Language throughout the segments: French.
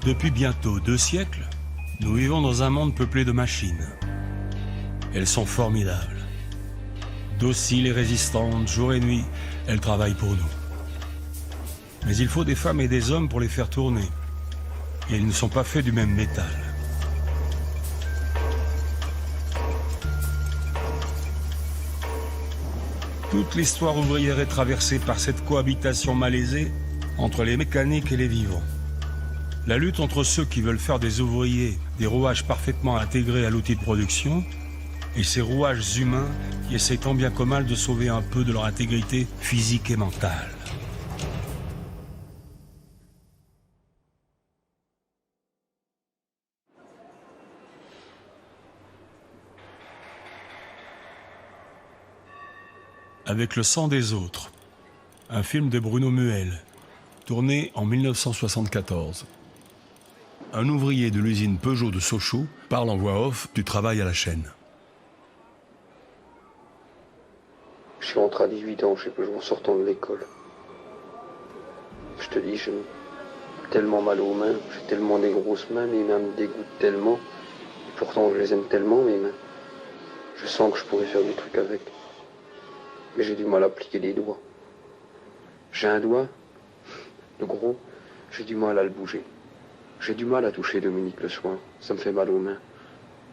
Depuis bientôt 2 siècles, nous vivons dans un monde peuplé de machines. Elles sont formidables. Dociles et résistantes, jour et nuit, elles travaillent pour nous. Mais il faut des femmes et des hommes pour les faire tourner. Et ils ne sont pas faits du même métal. Toute l'histoire ouvrière est traversée par cette cohabitation malaisée entre les mécaniques et les vivants. La lutte entre ceux qui veulent faire des ouvriers des rouages parfaitement intégrés à l'outil de production et ces rouages humains qui essaient tant bien que mal de sauver un peu de leur intégrité physique et mentale. Avec le sang des autres, un film de Bruno Muel, tourné en 1974. Un ouvrier de l'usine Peugeot de Sochaux parle en voix off du travail à la chaîne. Je suis rentré à 18 ans chez Peugeot en sortant de l'école. Je te dis, j'ai tellement mal aux mains, j'ai tellement des grosses mains, mes mains me dégoûtent tellement. Et pourtant, je les aime tellement, mes mains. Je sens que je pourrais faire des trucs avec. Mais j'ai du mal à plier les doigts. J'ai un doigt, le gros, j'ai du mal à le bouger. J'ai du mal à toucher Dominique le soir, ça me fait mal aux mains.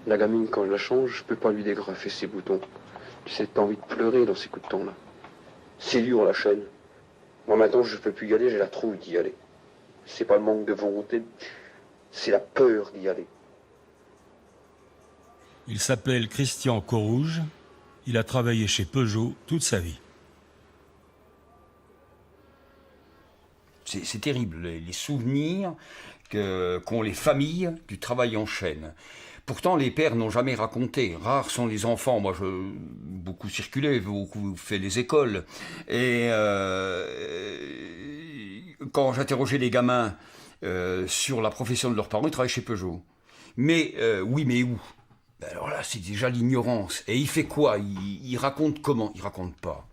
La gamine, quand je la change, je peux pas lui dégrafer ses boutons. Tu sais, t'as envie de pleurer dans ces coups de temps-là. C'est dur, la chaîne. Moi, maintenant, je peux plus y aller, j'ai la trouille d'y aller. C'est pas le manque de volonté, c'est la peur d'y aller. Il s'appelle Christian Corouge. Il a travaillé chez Peugeot toute sa vie. C'est terrible, les souvenirs qu'ont les familles du travail en chaîne. Pourtant, les pères n'ont jamais raconté. Rares sont les enfants. Moi, beaucoup circulé, beaucoup fait les écoles. Et quand j'interrogeais les gamins sur la profession de leurs parents, ils travaillaient chez Peugeot. Mais oui, mais où? Ben alors là, c'est déjà l'ignorance. Et il fait quoi? Il raconte comment? Il raconte pas.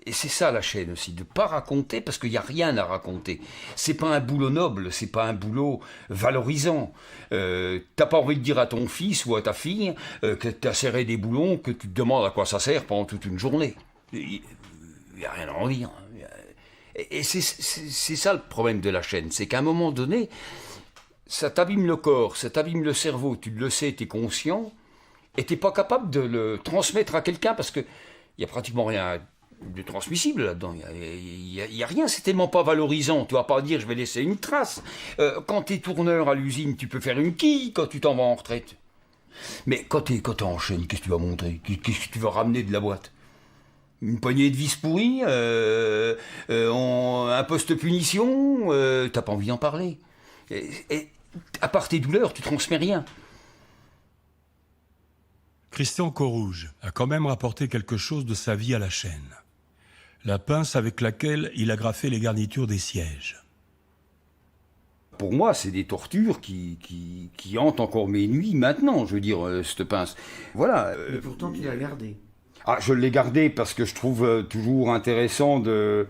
Et c'est ça la chaîne aussi, de ne pas raconter parce qu'il n'y a rien à raconter. C'est pas un boulot noble, c'est pas un boulot valorisant. T'as pas envie de dire à ton fils ou à ta fille que t'as serré des boulons, que tu te demandes à quoi ça sert pendant toute une journée. Il n'y a rien à en dire. Et c'est ça le problème de la chaîne, c'est qu'à un moment donné, ça t'abîme le corps, ça t'abîme le cerveau, tu le sais, t'es conscient, et t'es pas capable de le transmettre à quelqu'un parce que il n'y a pratiquement rien de transmissible là-dedans. Il y a rien, c'est tellement pas valorisant. Tu vas pas dire je vais laisser une trace. Quand tu es tourneur à l'usine, tu peux faire une quille quand tu t'en vas en retraite. Mais quand tu es en chaîne, qu'est-ce que tu vas montrer? Qu'est-ce que tu vas ramener de la boîte? Une poignée de vis pourries, un poste punition, t'as pas envie d'en parler. Et à part tes douleurs, tu transmets rien. Christian Corouge a quand même rapporté quelque chose de sa vie à la chaîne. La pince avec laquelle il a graffé les garnitures des sièges. Pour moi, c'est des tortures qui hantent encore mes nuits maintenant, je veux dire, cette pince. Voilà. Mais pourtant, tu l'as gardée. Ah, je l'ai gardée parce que je trouve toujours intéressant de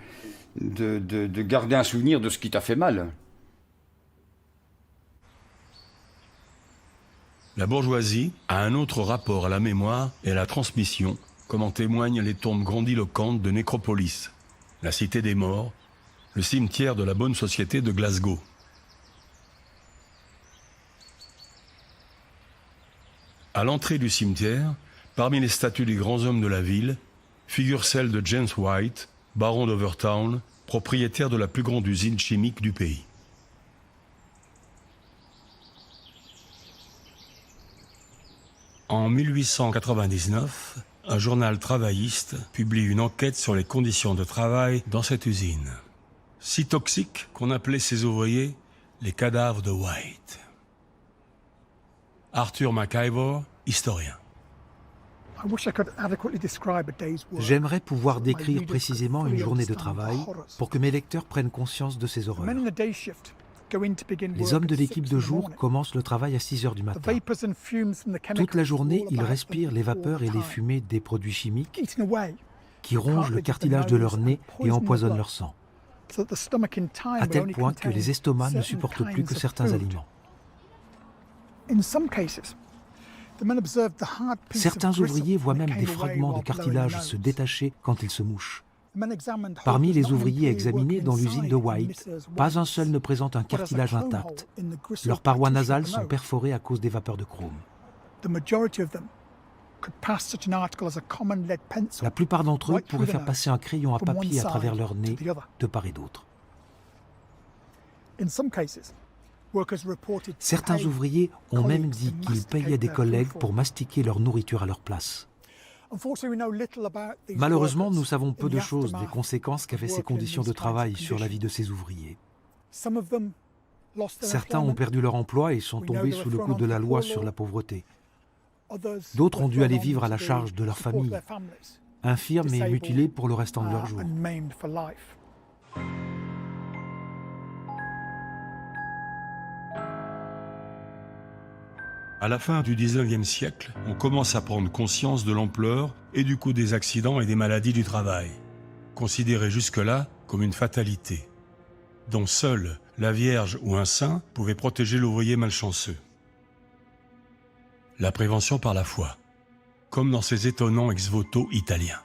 garder un souvenir de ce qui t'a fait mal. La bourgeoisie a un autre rapport à la mémoire et à la transmission, comme en témoignent les tombes grandiloquentes de Nécropolis, la cité des morts, le cimetière de la bonne société de Glasgow. À l'entrée du cimetière, parmi les statues des grands hommes de la ville, figure celle de James White, baron d'Overtown, propriétaire de la plus grande usine chimique du pays. En 1899, un journal travailliste publie une enquête sur les conditions de travail dans cette usine. Si toxiques qu'on appelait ces ouvriers les cadavres de White. Arthur McIvor, historien. J'aimerais pouvoir décrire précisément une journée de travail pour que mes lecteurs prennent conscience de ces horreurs. Les hommes de l'équipe de jour commencent le travail à 6 heures du matin. Toute la journée, ils respirent les vapeurs et les fumées des produits chimiques qui rongent le cartilage de leur nez et empoisonnent leur sang. à tel point que les estomacs ne supportent plus que certains aliments. Certains ouvriers voient même des fragments de cartilage se détacher quand ils se mouchent. Parmi les ouvriers examinés dans l'usine de White, pas un seul ne présente un cartilage intact. Leurs parois nasales sont perforées à cause des vapeurs de chrome. La plupart d'entre eux pourraient faire passer un crayon à papier à travers leur nez de part et d'autre. Certains ouvriers ont même dit qu'ils payaient des collègues pour mastiquer leur nourriture à leur place. Malheureusement, nous savons peu de choses des conséquences qu'avaient ces conditions de travail sur la vie de ces ouvriers. Certains ont perdu leur emploi et sont tombés sous le coup de la loi sur la pauvreté. D'autres ont dû aller vivre à la charge de leur famille, infirmes et mutilés pour le restant de leur jours. À la fin du 19e siècle, on commence à prendre conscience de l'ampleur et du coût des accidents et des maladies du travail, considérés jusque-là comme une fatalité, dont seule la Vierge ou un saint pouvaient protéger l'ouvrier malchanceux. La prévention par la foi, comme dans ces étonnants ex-voto italiens.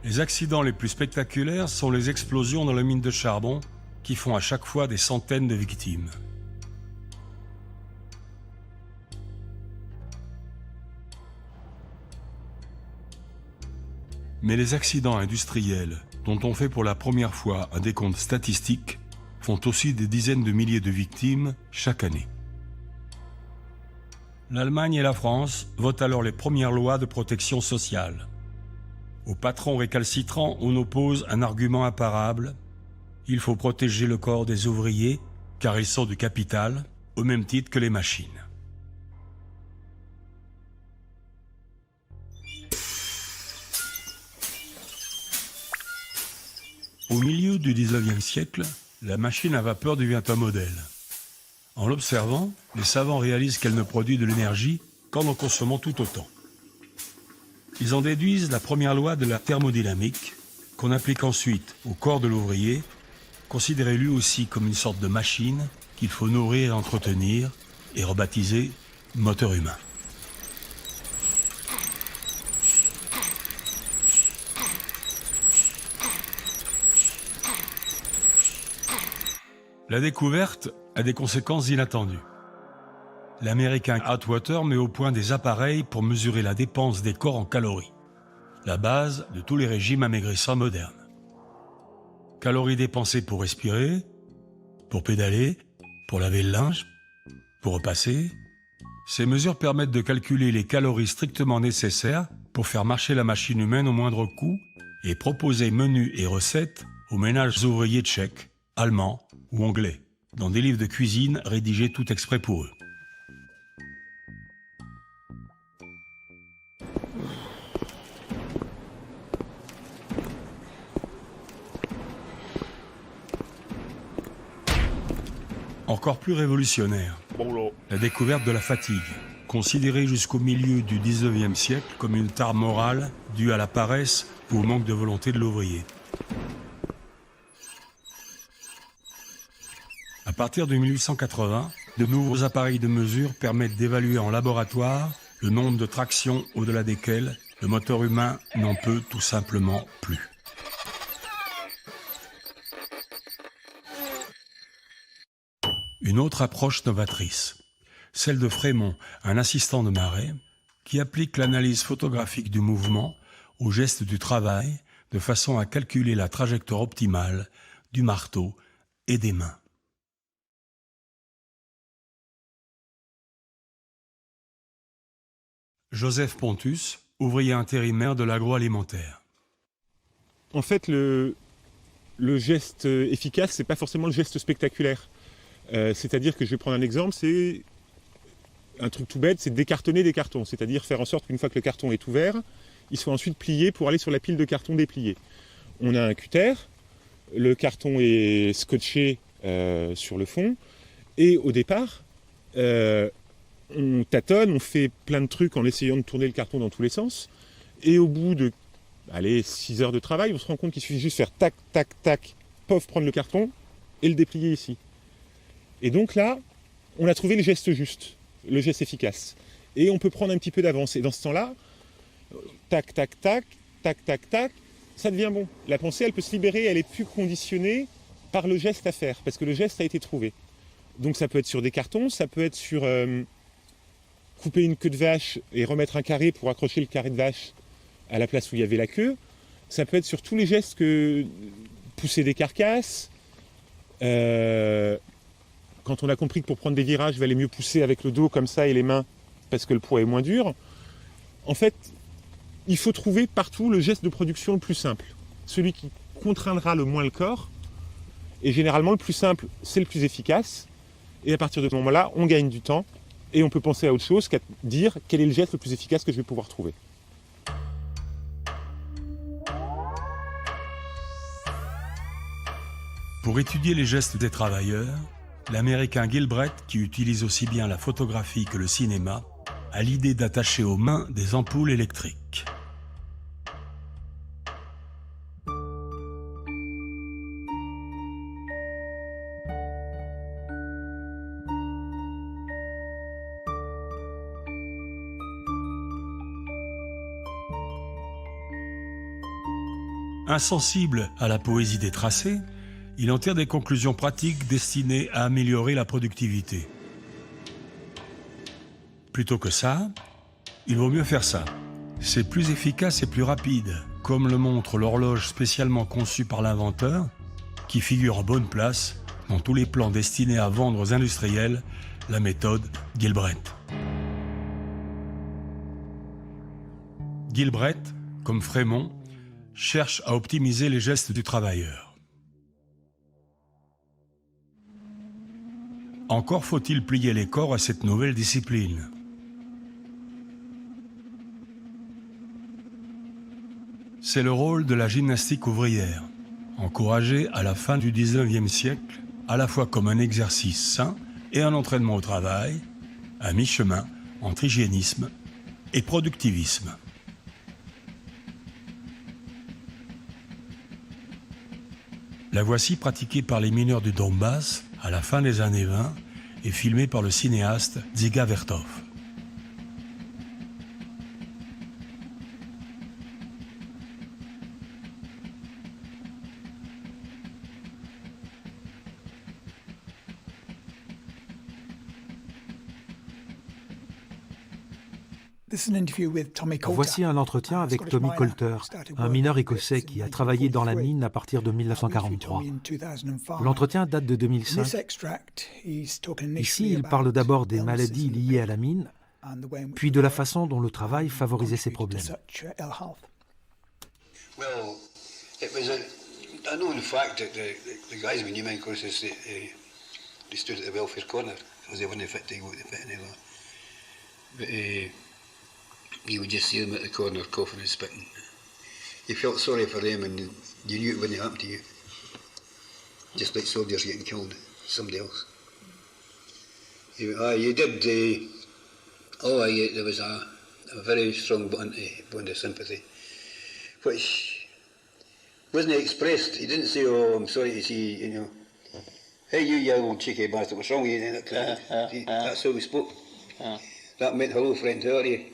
Les accidents les plus spectaculaires sont les explosions dans les mines de charbon qui font à chaque fois des centaines de victimes. Mais les accidents industriels, dont on fait pour la première fois un décompte statistique, font aussi des dizaines de milliers de victimes chaque année. L'Allemagne et la France votent alors les premières lois de protection sociale. Aux patrons récalcitrants, on oppose un argument imparable. Il faut protéger le corps des ouvriers, car ils sont du capital, au même titre que les machines. Au milieu du 19e siècle, la machine à vapeur devient un modèle. En l'observant, les savants réalisent qu'elle ne produit de l'énergie qu'en en consommant tout autant. Ils en déduisent la première loi de la thermodynamique, qu'on applique ensuite au corps de l'ouvrier, considéré lui aussi comme une sorte de machine qu'il faut nourrir et entretenir, et rebaptisé moteur humain. La découverte a des conséquences inattendues. L'américain Atwater met au point des appareils pour mesurer la dépense des corps en calories, la base de tous les régimes amaigrissants modernes. Calories dépensées pour respirer, pour pédaler, pour laver le linge, pour repasser. Ces mesures permettent de calculer les calories strictement nécessaires pour faire marcher la machine humaine au moindre coût et proposer menus et recettes aux ménages ouvriers tchèques, allemands ou anglais, dans des livres de cuisine rédigés tout exprès pour eux. Encore plus révolutionnaire, la découverte de la fatigue, considérée jusqu'au milieu du 19e siècle comme une tare morale due à la paresse ou au manque de volonté de l'ouvrier. À partir de 1880, de nouveaux appareils de mesure permettent d'évaluer en laboratoire le nombre de tractions au-delà desquelles le moteur humain n'en peut tout simplement plus. Une autre approche novatrice, celle de Frémont, un assistant de Marais, qui applique l'analyse photographique du mouvement aux gestes du travail de façon à calculer la trajectoire optimale du marteau et des mains. Joseph Pontus, ouvrier intérimaire de l'agroalimentaire. En fait, le geste efficace, c'est pas forcément le geste spectaculaire. C'est-à-dire que je vais prendre un exemple, c'est un truc tout bête, c'est décartonner des cartons. C'est-à-dire faire en sorte qu'une fois que le carton est ouvert, il soit ensuite plié pour aller sur la pile de cartons dépliés. On a un cutter, le carton est scotché sur le fond, et au départ, on tâtonne, on fait plein de trucs en essayant de tourner le carton dans tous les sens. Et au bout de 6 heures de travail, on se rend compte qu'il suffit juste de faire tac, tac, tac, pof, prendre le carton et le déplier ici. Et donc là, on a trouvé le geste juste, le geste efficace. Et on peut prendre un petit peu d'avance. Et dans ce temps-là, tac, tac, tac, tac, tac, tac, ça devient bon. La pensée, elle peut se libérer, elle est plus conditionnée par le geste à faire, parce que le geste a été trouvé. Donc ça peut être sur des cartons, ça peut être sur couper une queue de vache et remettre un carré pour accrocher le carré de vache à la place où il y avait la queue. Ça peut être sur tous les gestes que pousser des carcasses. Quand on a compris que pour prendre des virages, il valait mieux pousser avec le dos comme ça et les mains parce que le poids est moins dur. En fait, il faut trouver partout le geste de production le plus simple. Celui qui contraindra le moins le corps. Et généralement, le plus simple, c'est le plus efficace. Et à partir de ce moment-là, on gagne du temps et on peut penser à autre chose qu'à dire quel est le geste le plus efficace que je vais pouvoir trouver. Pour étudier les gestes des travailleurs, l'Américain Gilbreth, qui utilise aussi bien la photographie que le cinéma, a l'idée d'attacher aux mains des ampoules électriques. Insensible à la poésie des tracés, il en tire des conclusions pratiques destinées à améliorer la productivité. Plutôt que ça, il vaut mieux faire ça. C'est plus efficace et plus rapide, comme le montre l'horloge spécialement conçue par l'inventeur, qui figure en bonne place dans tous les plans destinés à vendre aux industriels la méthode Gilbreth. Gilbreth, comme Frémont, cherche à optimiser les gestes du travailleur. Encore faut-il plier les corps à cette nouvelle discipline. C'est le rôle de la gymnastique ouvrière, encouragée à la fin du XIXe siècle, à la fois comme un exercice sain et un entraînement au travail, à mi-chemin entre hygiénisme et productivisme. La voici pratiquée par les mineurs du Donbass à la fin des années 20 et filmée par le cinéaste Dziga Vertov. Voici un entretien avec Tommy Coulter, un mineur écossais qui a travaillé dans la mine à partir de 1943. L'entretien date de 2005. Ici, il parle d'abord des maladies liées à la mine, puis de la façon dont le travail favorisait ces problèmes. Well, it was a known fact that the guys when you mine courses they stood at the welfare corner because they weren't fit to go to the pit any longer. But you would just see them at the corner coughing and spitting. You felt sorry for them and you knew it wouldn't happen to you. Just like soldiers getting killed, somebody else. You did. There was a very strong bond of sympathy, which wasn't expressed. He didn't say, "Oh, I'm sorry to see hey, you old cheeky bastard, what's wrong with you?" That's how we spoke. That meant, "Hello, friend, how are you?"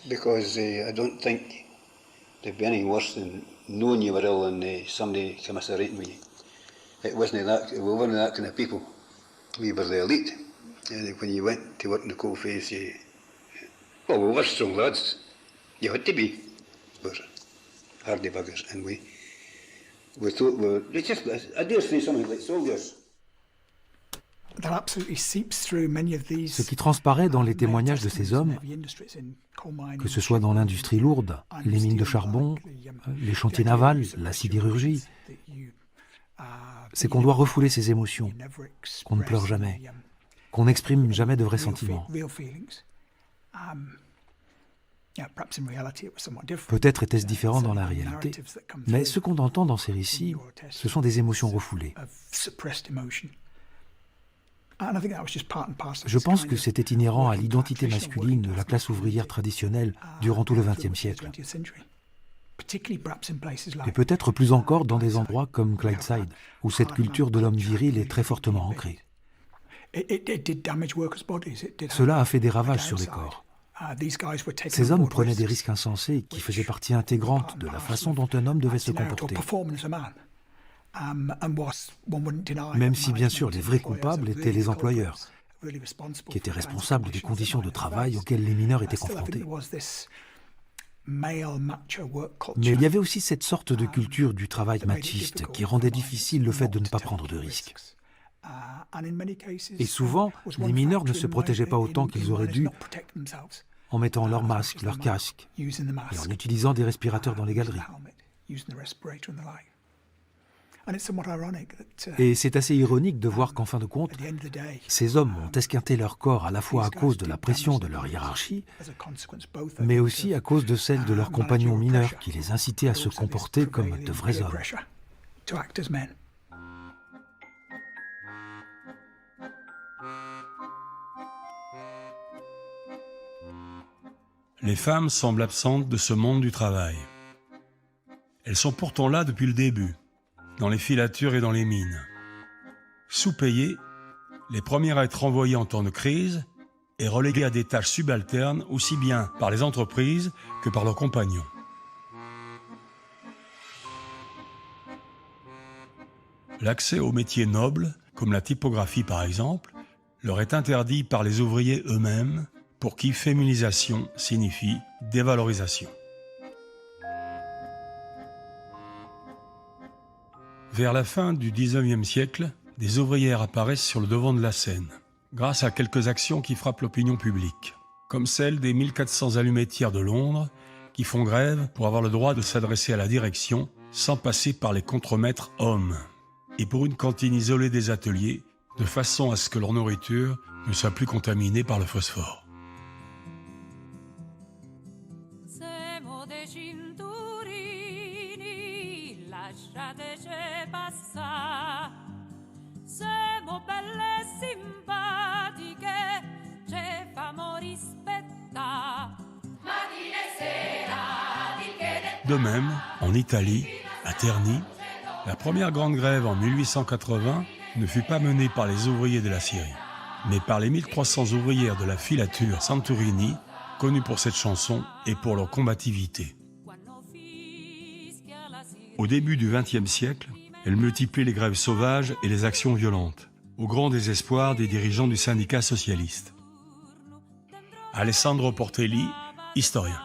Because I don't think there'd be anything worse than knowing you were ill and somebody commiserating with you. It wasn't that. We weren't that kind of people. We were the elite. And when you went to work in the coalface, we were strong lads. You had to be. We were hardy buggers, and we thought we were. I dare say something like soldiers. Ce qui transparaît dans les témoignages de ces hommes, que ce soit dans l'industrie lourde, les mines de charbon, les chantiers navals, la sidérurgie, c'est qu'on doit refouler ses émotions, qu'on ne pleure jamais, qu'on n'exprime jamais de vrais sentiments. Peut-être était-ce différent dans la réalité, mais ce qu'on entend dans ces récits, ce sont des émotions refoulées. Je pense que c'était inhérent à l'identité masculine de la classe ouvrière traditionnelle durant tout le XXe siècle. Et peut-être plus encore dans des endroits comme Clydeside, où cette culture de l'homme viril est très fortement ancrée. Cela a fait des ravages sur les corps. Ces hommes prenaient des risques insensés qui faisaient partie intégrante de la façon dont un homme devait se comporter. Même si bien sûr les vrais coupables étaient les employeurs, qui étaient responsables des conditions de travail auxquelles les mineurs étaient confrontés. Mais il y avait aussi cette sorte de culture du travail machiste qui rendait difficile le fait de ne pas prendre de risques. Et souvent, les mineurs ne se protégeaient pas autant qu'ils auraient dû en mettant leur masque, leur casque et en utilisant des respirateurs dans les galeries. Et c'est assez ironique de voir qu'en fin de compte, ces hommes ont esquinté leur corps à la fois à cause de la pression de leur hiérarchie, mais aussi à cause de celle de leurs compagnons mineurs qui les incitaient à se comporter comme de vrais hommes. Les femmes semblent absentes de ce monde du travail. Elles sont pourtant là depuis le début, dans les filatures et dans les mines. Sous-payées, les premières à être envoyées en temps de crise et reléguées à des tâches subalternes aussi bien par les entreprises que par leurs compagnons. L'accès aux métiers nobles, comme la typographie par exemple, leur est interdit par les ouvriers eux-mêmes, pour qui féminisation signifie dévalorisation. Vers la fin du XIXe siècle, des ouvrières apparaissent sur le devant de la scène, grâce à quelques actions qui frappent l'opinion publique, comme celle des 1400 allumettières de Londres, qui font grève pour avoir le droit de s'adresser à la direction sans passer par les contremaîtres hommes, et pour une cantine isolée des ateliers, de façon à ce que leur nourriture ne soit plus contaminée par le phosphore. De même, en Italie, à Terni, la première grande grève en 1880 ne fut pas menée par les ouvriers de la scierie, mais par les 1300 ouvrières de la filature Santorini, connues pour cette chanson et pour leur combativité. Au début du XXe siècle, elle multiplie les grèves sauvages et les actions violentes, au grand désespoir des dirigeants du syndicat socialiste. Alessandro Portelli, historien.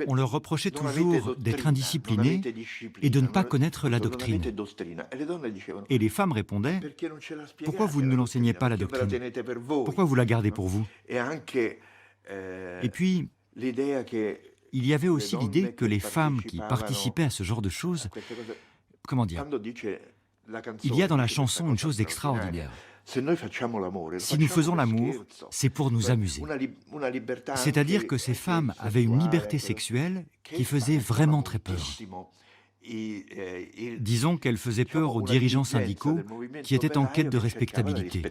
On leur reprochait toujours d'être indisciplinés et de ne pas connaître la doctrine. Et les femmes répondaient « Pourquoi vous ne nous l'enseignez pas, la doctrine? Pourquoi vous la gardez pour vous ?» Et puis, il y avait aussi l'idée que les femmes qui participaient à ce genre de choses, comment dire, il y a dans la chanson une chose extraordinaire. Si nous faisons l'amour, c'est pour nous amuser. C'est-à-dire que ces femmes avaient une liberté sexuelle qui faisait vraiment très peur. Disons qu'elle faisait peur aux dirigeants syndicaux qui étaient en quête de respectabilité.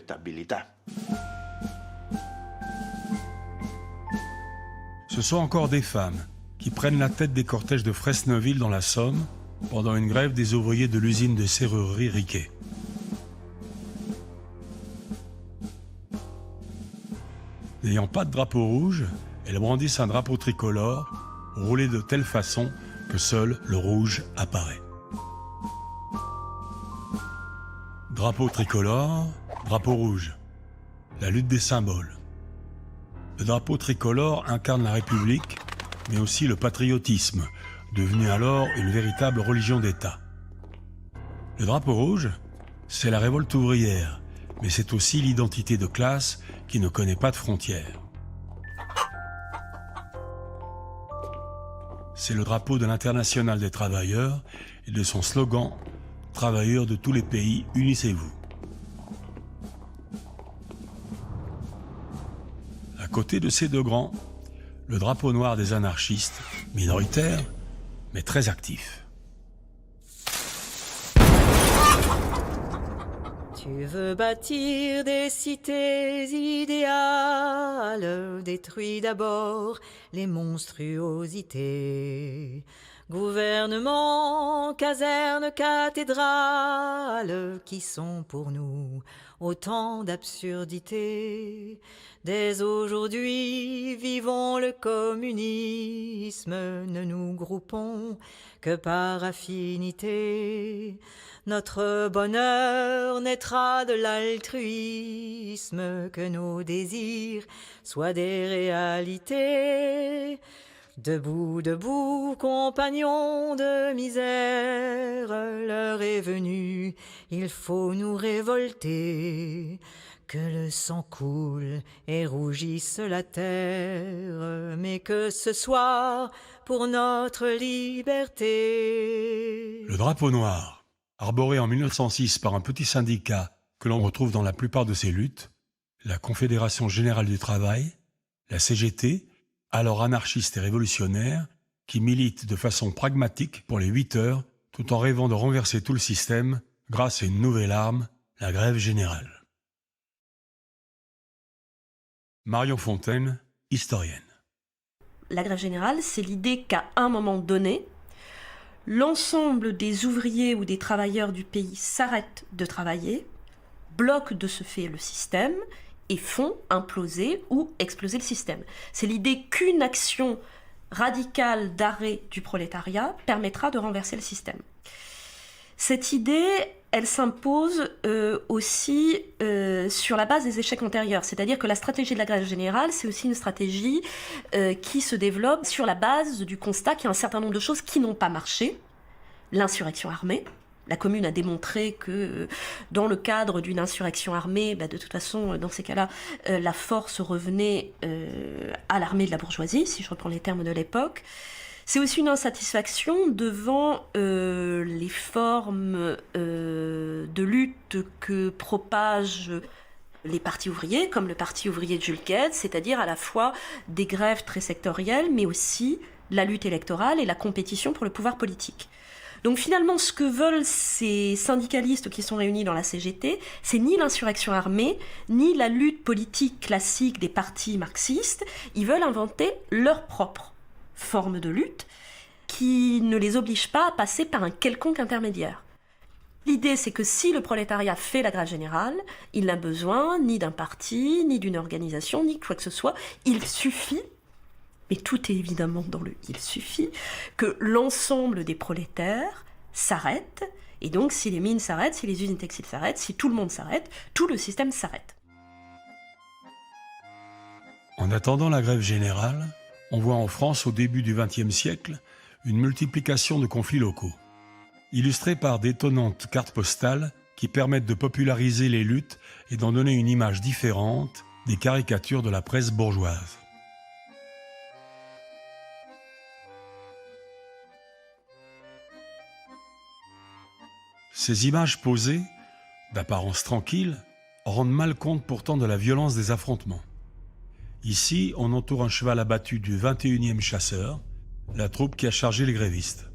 Ce sont encore des femmes qui prennent la tête des cortèges de Fresneville dans la Somme pendant une grève des ouvriers de l'usine de serrurerie Riquet. N'ayant pas de drapeau rouge, elles brandissent un drapeau tricolore, roulé de telle façon que seul le rouge apparaît. Drapeau tricolore, drapeau rouge. La lutte des symboles. Le drapeau tricolore incarne la République, mais aussi le patriotisme, devenu alors une véritable religion d'État. Le drapeau rouge, c'est la révolte ouvrière, mais c'est aussi l'identité de classe qui ne connaît pas de frontières. C'est le drapeau de l'Internationale des travailleurs et de son slogan « Travailleurs de tous les pays, unissez-vous ». À côté de ces deux grands, le drapeau noir des anarchistes, minoritaires, mais très actifs. Tu veux bâtir des cités idéales, détruis d'abord les monstruosités. Gouvernement, caserne, cathédrale, qui sont pour nous autant d'absurdités. Dès aujourd'hui, vivons le communisme, ne nous groupons que par affinité. Notre bonheur naîtra de l'altruisme, que nos désirs soient des réalités. Debout, debout, compagnons de misère, l'heure est venue, il faut nous révolter. Que le sang coule et rougisse la terre, mais que ce soit pour notre liberté. Le drapeau noir, arboré en 1906 par un petit syndicat que l'on retrouve dans la plupart de ces luttes, la Confédération Générale du Travail, la CGT, alors anarchiste et révolutionnaire, qui milite de façon pragmatique pour les 8 heures, tout en rêvant de renverser tout le système grâce à une nouvelle arme, la grève générale. Marion Fontaine, historienne. La grève générale, c'est l'idée qu'à un moment donné, l'ensemble des ouvriers ou des travailleurs du pays s'arrêtent de travailler, bloquent de ce fait le système et font imploser ou exploser le système. C'est l'idée qu'une action radicale d'arrêt du prolétariat permettra de renverser le système. Cette idée, elle s'impose aussi sur la base des échecs antérieurs. C'est-à-dire que la stratégie de la grève générale, c'est aussi une stratégie qui se développe sur la base du constat qu'il y a un certain nombre de choses qui n'ont pas marché. L'insurrection armée. La Commune a démontré que dans le cadre d'une insurrection armée, de toute façon, dans ces cas-là, la force revenait à l'armée de la bourgeoisie, si je reprends les termes de l'époque. C'est aussi une insatisfaction devant les formes de lutte que propagent les partis ouvriers, comme le Parti ouvrier de Jules Guesde, c'est-à-dire à la fois des grèves très sectorielles, mais aussi la lutte électorale et la compétition pour le pouvoir politique. Donc finalement, ce que veulent ces syndicalistes qui sont réunis dans la CGT, c'est ni l'insurrection armée, ni la lutte politique classique des partis marxistes. Ils veulent inventer leur propre forme de lutte qui ne les oblige pas à passer par un quelconque intermédiaire. L'idée, c'est que si le prolétariat fait la grève générale, il n'a besoin ni d'un parti, ni d'une organisation, ni quoi que ce soit. Il suffit, mais tout est évidemment dans le « il suffit », que l'ensemble des prolétaires s'arrêtent. Et donc, si les mines s'arrêtent, si les usines textiles s'arrêtent, si tout le monde s'arrête, tout le système s'arrête. En attendant la grève générale, on voit en France, au début du XXe siècle, une multiplication de conflits locaux, illustrés par d'étonnantes cartes postales qui permettent de populariser les luttes et d'en donner une image différente des caricatures de la presse bourgeoise. Ces images posées, d'apparence tranquille, rendent mal compte pourtant de la violence des affrontements. Ici, on entoure un cheval abattu du 21e chasseur, la troupe qui a chargé les grévistes.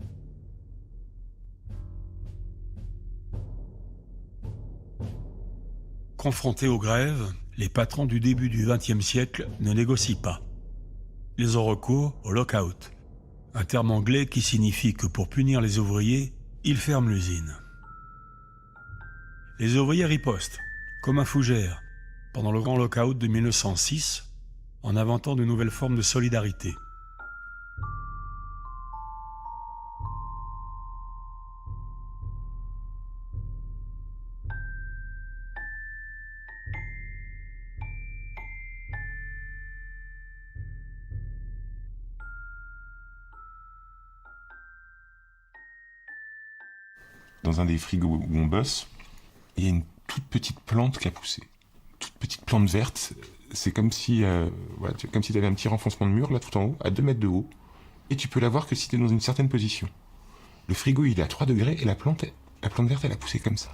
Confrontés aux grèves, les patrons du début du XXe siècle ne négocient pas. Ils ont recours au lock-out, un terme anglais qui signifie que pour punir les ouvriers, ils ferment l'usine. Les ouvriers ripostent, comme un fougère, pendant le grand lock-out de 1906, en inventant de nouvelles formes de solidarité. Dans un des frigos où on bosse, il y a une toute petite plante qui a poussé. Toute petite plante verte. C'est comme si comme si tu avais un petit renfoncement de mur là tout en haut, à 2 mètres de haut, et tu peux la voir que si tu es dans une certaine position. Le frigo il est à 3 degrés et la plante verte elle a poussé comme ça.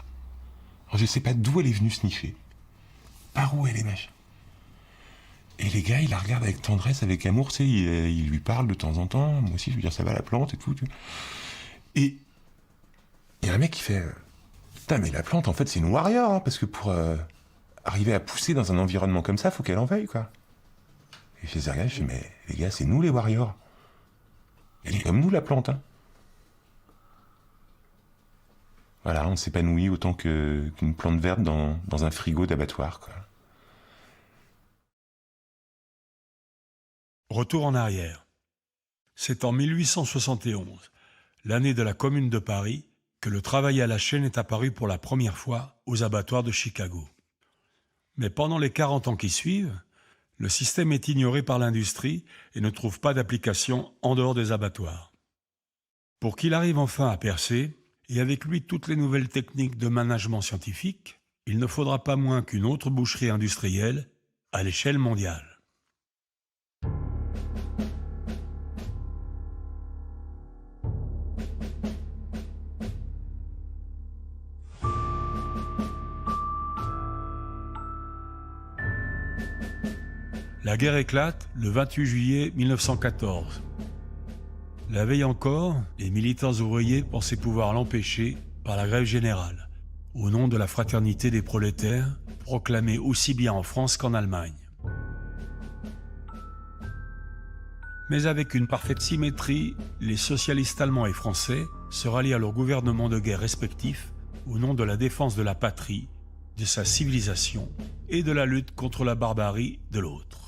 Alors je sais pas d'où elle est venue sniffer, par où elle est machin. Et les gars ils la regardent avec tendresse, avec amour, tu sais, ils lui parlent de temps en temps, moi aussi je veux dire ça va la plante et tout. Et il y a un mec qui fait Putain, mais la plante, en fait, c'est une warrior, hein, parce que pour arriver à pousser dans un environnement comme ça, faut qu'elle en veuille, quoi. Et je les regarde, je dis, mais les gars, c'est nous les warriors. Elle est comme nous, la plante, hein. Voilà, on s'épanouit autant qu'une plante verte dans un frigo d'abattoir, quoi. Retour en arrière. C'est en 1871, l'année de la Commune de Paris, que le travail à la chaîne est apparu pour la première fois aux abattoirs de Chicago. Mais pendant les 40 ans qui suivent, le système est ignoré par l'industrie et ne trouve pas d'application en dehors des abattoirs. Pour qu'il arrive enfin à percer, et avec lui toutes les nouvelles techniques de management scientifique, il ne faudra pas moins qu'une autre boucherie industrielle à l'échelle mondiale. La guerre éclate le 28 juillet 1914. La veille encore, les militants ouvriers pensaient pouvoir l'empêcher par la grève générale, au nom de la fraternité des prolétaires, proclamée aussi bien en France qu'en Allemagne. Mais avec une parfaite symétrie, les socialistes allemands et français se rallient à leurs gouvernements de guerre respectifs au nom de la défense de la patrie, de sa civilisation et de la lutte contre la barbarie de l'autre.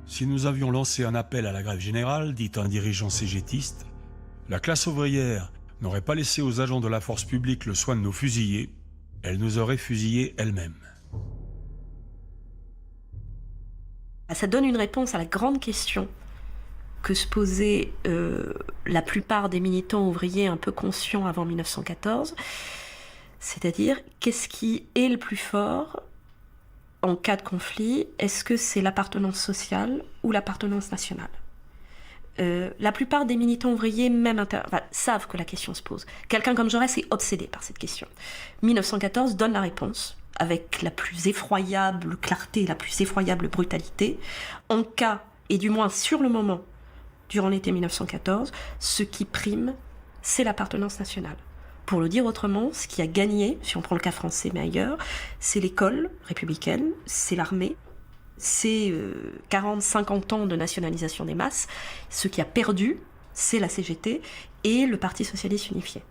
Si nous avions lancé un appel à la grève générale, dit un dirigeant cégétiste, la classe ouvrière n'aurait pas laissé aux agents de la force publique le soin de nous fusiller, elle nous aurait fusillés elle-même. Ça donne une réponse à la grande question que se posaient la plupart des militants ouvriers un peu conscients avant 1914, c'est-à-dire qu'est-ce qui est le plus fort en cas de conflit? Est-ce que c'est l'appartenance sociale ou l'appartenance nationale? La plupart des militants ouvriers, même savent que la question se pose. Quelqu'un comme Jaurès est obsédé par cette question. 1914 donne la réponse avec la plus effroyable clarté, la plus effroyable brutalité. En cas, et du moins sur le moment, durant l'été 1914, ce qui prime, c'est l'appartenance nationale. Pour le dire autrement, ce qui a gagné, si on prend le cas français mais ailleurs, c'est l'école républicaine, c'est l'armée, c'est 40-50 ans de nationalisation des masses. Ce qui a perdu, c'est la CGT et le Parti socialiste unifié.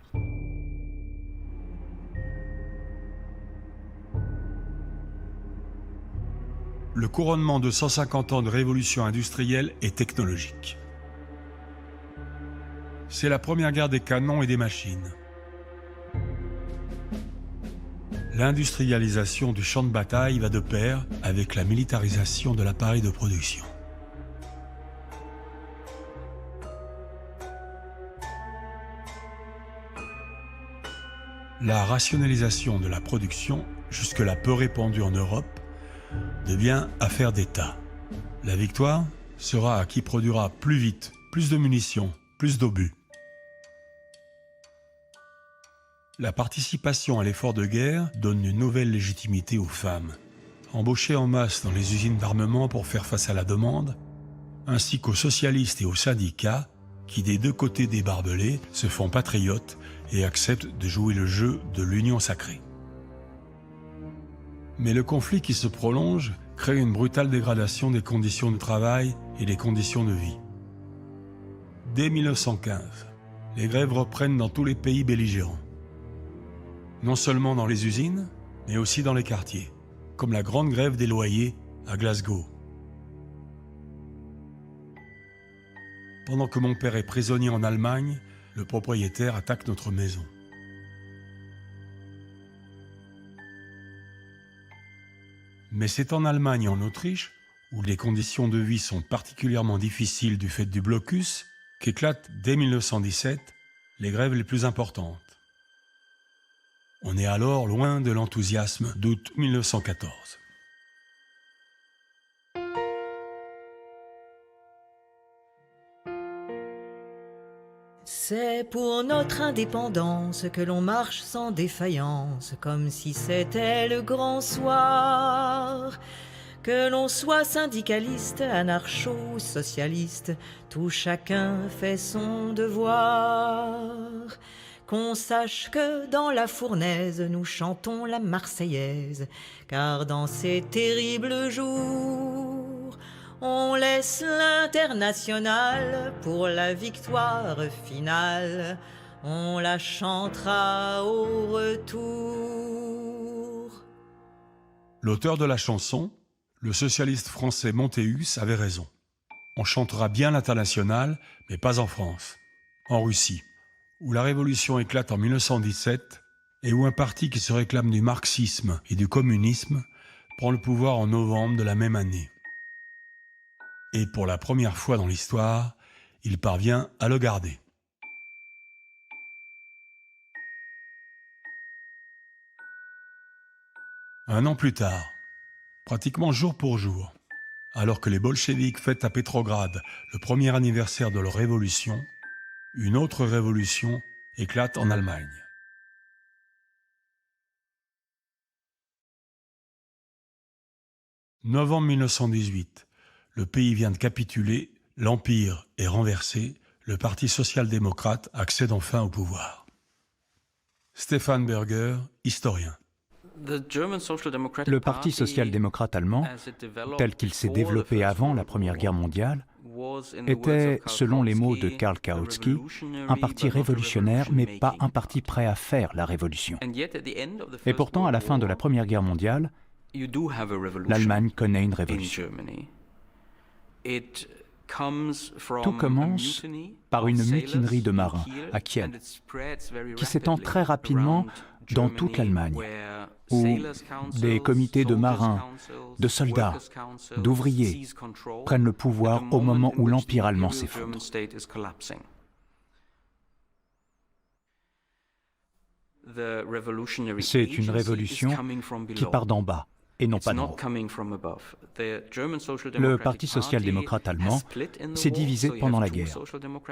Le couronnement de 150 ans de révolution industrielle et technologique. C'est la première guerre des canons et des machines. L'industrialisation du champ de bataille va de pair avec la militarisation de l'appareil de production. La rationalisation de la production, jusque-là peu répandue en Europe, devient affaire d'État. La victoire sera à qui produira plus vite, plus de munitions, plus d'obus. La participation à l'effort de guerre donne une nouvelle légitimité aux femmes, embauchées en masse dans les usines d'armement pour faire face à la demande, ainsi qu'aux socialistes et aux syndicats qui, des deux côtés des barbelés, se font patriotes et acceptent de jouer le jeu de l'union sacrée. Mais le conflit qui se prolonge crée une brutale dégradation des conditions de travail et des conditions de vie. Dès 1915, les grèves reprennent dans tous les pays belligérants. Non seulement dans les usines, mais aussi dans les quartiers, comme la grande grève des loyers à Glasgow. Pendant que mon père est prisonnier en Allemagne, le propriétaire attaque notre maison. Mais c'est en Allemagne et en Autriche, où les conditions de vie sont particulièrement difficiles du fait du blocus, qu'éclatent dès 1917 les grèves les plus importantes. On est alors loin de l'enthousiasme d'août 1914. C'est pour notre indépendance que l'on marche sans défaillance, comme si c'était le grand soir, Que l'on soit syndicaliste, anarcho ou socialiste, tout chacun fait son devoir. Qu'on sache que dans la fournaise, nous chantons la Marseillaise, car dans ces terribles jours, on laisse l'internationale pour la victoire finale. On la chantera au retour. L'auteur de la chanson, le socialiste français Montéus, avait raison. On chantera bien l'internationale, mais pas en France, en Russie, où la révolution éclate en 1917 et où un parti qui se réclame du marxisme et du communisme prend le pouvoir en novembre de la même année. Et pour la première fois dans l'histoire, il parvient à le garder. Un an plus tard, pratiquement jour pour jour, alors que les bolcheviks fêtent à Pétrograd le premier anniversaire de leur révolution, une autre révolution éclate en Allemagne. Novembre 1918, le pays vient de capituler, l'Empire est renversé, le Parti social-démocrate accède enfin au pouvoir. Stefan Berger, historien. Le Parti social-démocrate allemand, tel qu'il s'est développé avant la Première Guerre mondiale, était, selon les mots de Karl Kautsky, un parti révolutionnaire, mais pas un parti prêt à faire la révolution. Et pourtant, à la fin de la Première Guerre mondiale, l'Allemagne connaît une révolution. Tout commence par une mutinerie de marins à Kiel, qui s'étend très rapidement dans toute l'Allemagne, où des comités de marins, de soldats, d'ouvriers prennent le pouvoir au moment où l'Empire allemand s'effondre. C'est une révolution qui part d'en bas et non pas d'en haut. Le Parti social-démocrate allemand s'est divisé pendant la guerre,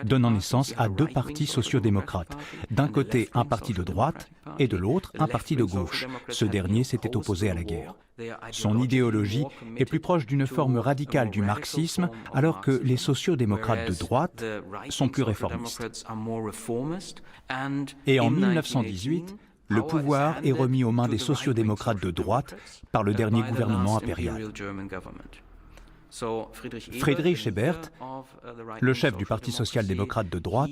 donnant naissance à deux partis sociaux-démocrates. D'un côté, un parti de droite et de l'autre, un parti de gauche. Ce dernier s'était opposé à la guerre. Son idéologie est plus proche d'une forme radicale du marxisme, alors que les sociaux-démocrates de droite sont plus réformistes. Et en 1918, le pouvoir est remis aux mains des sociaux-démocrates de droite par le dernier gouvernement impérial. Friedrich Ebert, le chef du Parti social-démocrate de droite,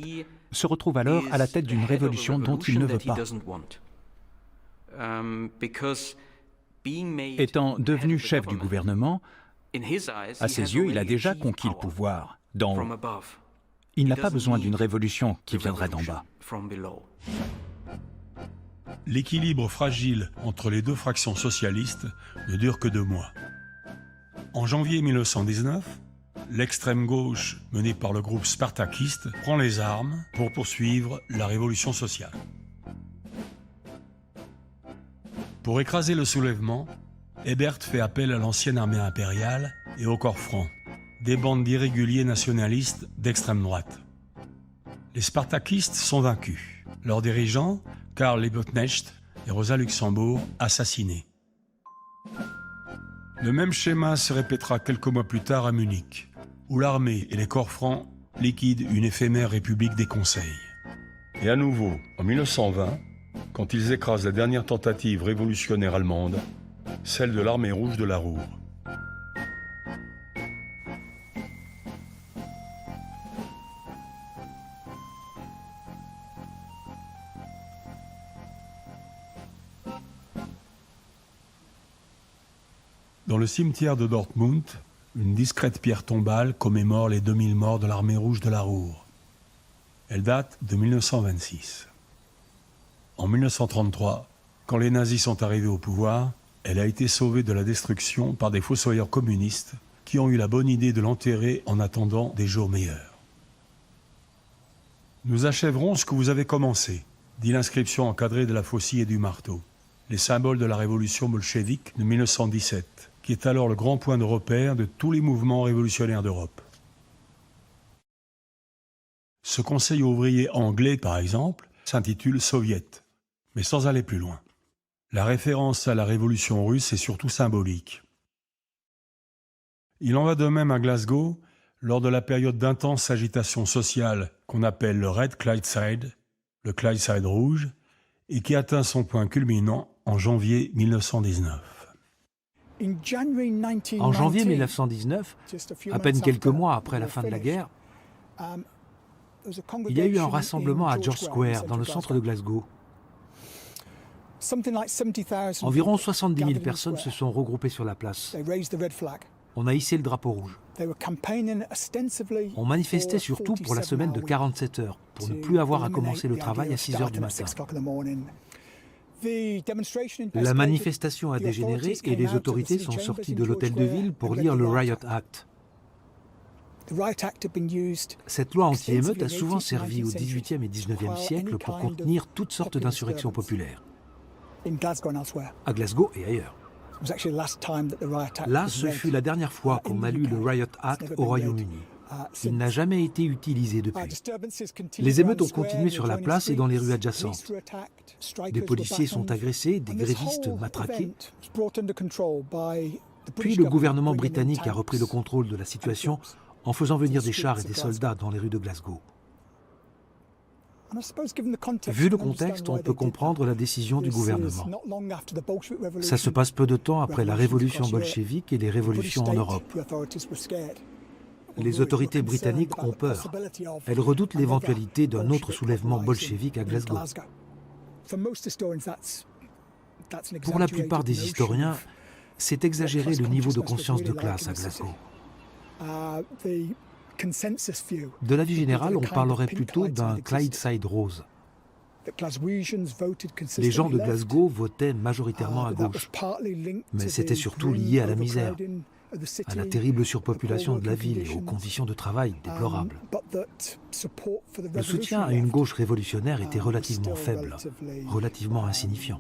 se retrouve alors à la tête d'une révolution dont il ne veut pas. Étant devenu chef du gouvernement, à ses yeux, il a déjà conquis le pouvoir d'en haut. Il n'a pas besoin d'une révolution qui viendrait d'en bas. L'équilibre fragile entre les deux fractions socialistes ne dure que 2 mois. En janvier 1919, l'extrême gauche, menée par le groupe spartakiste, prend les armes pour poursuivre la révolution sociale. Pour écraser le soulèvement, Ebert fait appel à l'ancienne armée impériale et au corps franc, des bandes d'irréguliers nationalistes d'extrême droite. Les spartakistes sont vaincus. Leurs dirigeants, Karl Liebknecht et Rosa Luxembourg, assassinés. Le même schéma se répétera quelques mois plus tard à Munich, où l'armée et les corps francs liquident une éphémère république des conseils. Et à nouveau, en 1920, quand ils écrasent la dernière tentative révolutionnaire allemande, celle de l'armée rouge de la Ruhr. Dans le cimetière de Dortmund, une discrète pierre tombale commémore les 2000 morts de l'armée rouge de la Ruhr. Elle date de 1926. En 1933, quand les nazis sont arrivés au pouvoir, elle a été sauvée de la destruction par des fossoyeurs communistes qui ont eu la bonne idée de l'enterrer en attendant des jours meilleurs. Nous achèverons ce que vous avez commencé, dit l'inscription encadrée de la faucille et du marteau, les symboles de la révolution bolchevique de 1917, qui est alors le grand point de repère de tous les mouvements révolutionnaires d'Europe. Ce conseil ouvrier anglais, par exemple, s'intitule Soviet, mais sans aller plus loin. La référence à la révolution russe est surtout symbolique. Il en va de même à Glasgow, lors de la période d'intense agitation sociale qu'on appelle le Red Clydeside, le Clydeside rouge, et qui atteint son point culminant en janvier 1919. En janvier 1919, à peine quelques mois après la fin de la guerre, il y a eu un rassemblement à George Square, dans le centre de Glasgow. Environ 70 000 personnes se sont regroupées sur la place. On a hissé le drapeau rouge. On manifestait surtout pour la semaine de 47 heures, pour ne plus avoir à commencer le travail à 6 heures du matin. La manifestation a dégénéré et les autorités sont sorties de l'hôtel de ville pour lire le Riot Act. Cette loi anti-émeute a souvent servi au XVIIIe et XIXe siècle pour contenir toutes sortes d'insurrections populaires, à Glasgow et ailleurs. Là, ce fut la dernière fois qu'on a lu le Riot Act au Royaume-Uni. Il n'a jamais été utilisé depuis. Les émeutes ont continué sur la place et dans les rues adjacentes. Des policiers sont agressés, des grévistes matraqués. Puis le gouvernement britannique a repris le contrôle de la situation en faisant venir des chars et des soldats dans les rues de Glasgow. Vu le contexte, on peut comprendre la décision du gouvernement. Ça se passe peu de temps après la révolution bolchevique et les révolutions en Europe. Les autorités britanniques ont peur. Elles redoutent l'éventualité d'un autre soulèvement bolchevique à Glasgow. Pour la plupart des historiens, c'est exagérer le niveau de conscience de classe à Glasgow. De l'avis général, on parlerait plutôt d'un Clydeside rose. Les gens de Glasgow votaient majoritairement à gauche, mais c'était surtout lié à la misère, à la terrible surpopulation de la ville et aux conditions de travail déplorables. Le soutien à une gauche révolutionnaire était relativement faible, relativement insignifiant.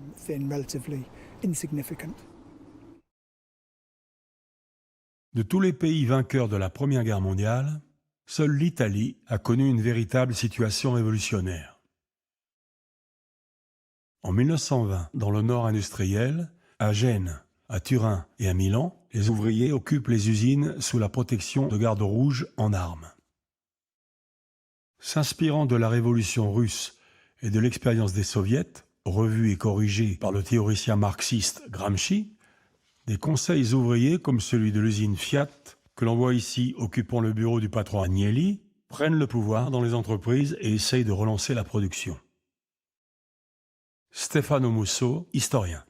De tous les pays vainqueurs de la Première Guerre mondiale, seule l'Italie a connu une véritable situation révolutionnaire. En 1920, dans le nord industriel, à Gênes, à Turin et à Milan, les ouvriers occupent les usines sous la protection de gardes rouges en armes. S'inspirant de la révolution russe et de l'expérience des soviets, revue et corrigée par le théoricien marxiste Gramsci, des conseils ouvriers comme celui de l'usine Fiat, que l'on voit ici occupant le bureau du patron Agnelli, prennent le pouvoir dans les entreprises et essayent de relancer la production. Stefano Musso, historien.